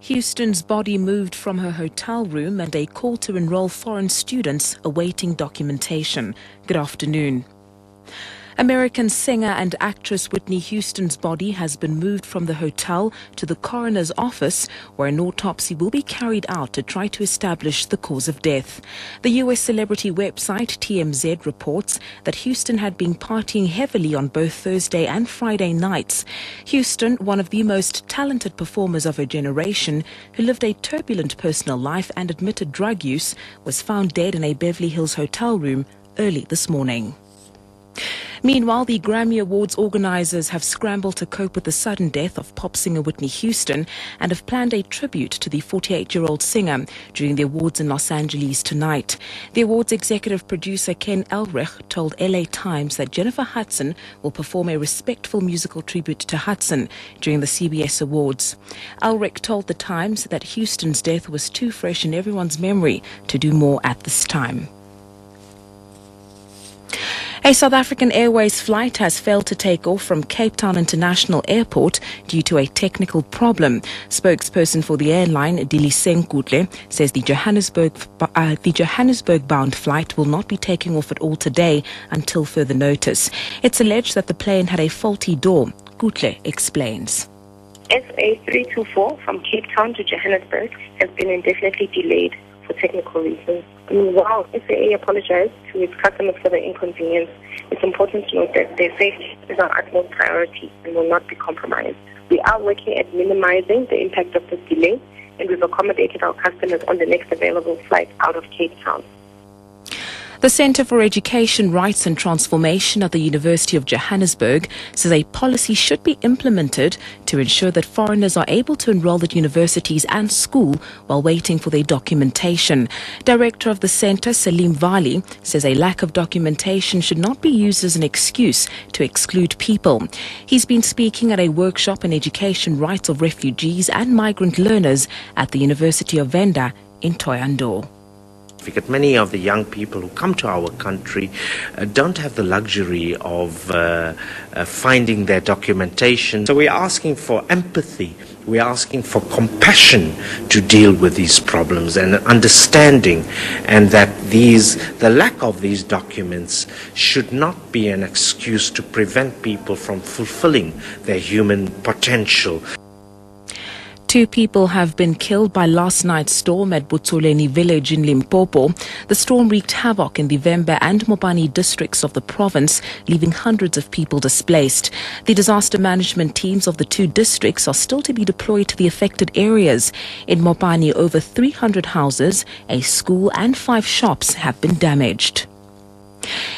Houston's body moved from her hotel room and a call to enroll foreign students awaiting documentation. Good afternoon. American singer and actress Whitney Houston's body has been moved from the hotel to the coroner's office, where an autopsy will be carried out to try to establish the cause of death. The U.S. celebrity website TMZ reports that Houston had been partying heavily on both Thursday and Friday nights. Houston, one of the most talented performers of her generation, who lived a turbulent personal life and admitted drug use, was found dead in a Beverly Hills hotel room early this morning. Meanwhile, the Grammy Awards organizers have scrambled to cope with the sudden death of pop singer Whitney Houston and have planned a tribute to the 48-year-old singer during the awards in Los Angeles tonight. The awards executive producer Ken Elrich told LA Times that Jennifer Hudson will perform a respectful musical tribute to Hudson during the CBS Awards. Elrich told the Times that Houston's death was too fresh in everyone's memory to do more at this time. A South African Airways flight has failed to take off from Cape Town International Airport due to a technical problem. Spokesperson for the airline, Diliseng Kutle, says the Johannesburg-bound flight will not be taking off at all today until further notice. It's alleged that the plane had a faulty door. Kutle explains. SA324 from Cape Town to Johannesburg has been indefinitely delayed for technical reasons. While SAA apologized to its customers for the inconvenience, it's important to note that their safety is our utmost priority and will not be compromised. We are working at minimizing the impact of this delay, and we've accommodated our customers on the next available flight out of Cape Town. The Centre for Education, Rights and Transformation at the University of Johannesburg says a policy should be implemented to ensure that foreigners are able to enroll at universities and school while waiting for their documentation. Director of the centre, Salim Vali, says a lack of documentation should not be used as an excuse to exclude people. He's been speaking at a workshop on education rights of refugees and migrant learners at the University of Venda in Thohoyandou. Many of the young people who come to our country don't have the luxury of finding their documentation. So we're asking for empathy, we're asking for compassion to deal with these problems and understanding, and that the lack of these documents should not be an excuse to prevent people from fulfilling their human potential. 2 people have been killed by last night's storm at Butsoleni village in Limpopo. The storm wreaked havoc in the Vemba and Mopani districts of the province, leaving hundreds of people displaced. The disaster management teams of the 2 districts are still to be deployed to the affected areas. In Mopani, over 300 houses, a school and 5 shops have been damaged.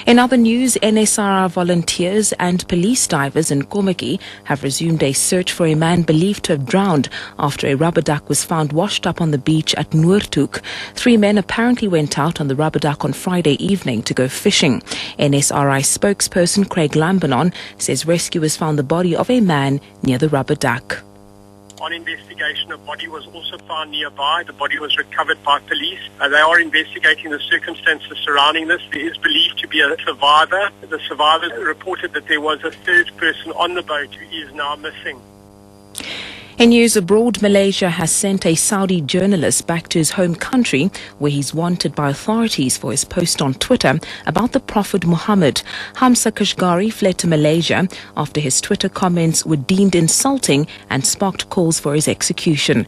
In other news, NSRR volunteers and police divers in Komaki have resumed a search for a man believed to have drowned after a rubber duck was found washed up on the beach at Noordhoek. 3 men apparently went out on the rubber duck on Friday evening to go fishing. NSRI spokesperson Craig Lambanon says rescuers found the body of a man near the rubber duck. On investigation, a body was also found nearby. The body was recovered by police. They are investigating the circumstances surrounding this. There is believed to be a survivor. The survivor reported that there was a 3rd person on the boat who is now missing. In news abroad, Malaysia has sent a Saudi journalist back to his home country, where he's wanted by authorities for his post on Twitter about the Prophet Muhammad. Hamza Kashgari fled to Malaysia after his Twitter comments were deemed insulting and sparked calls for his execution.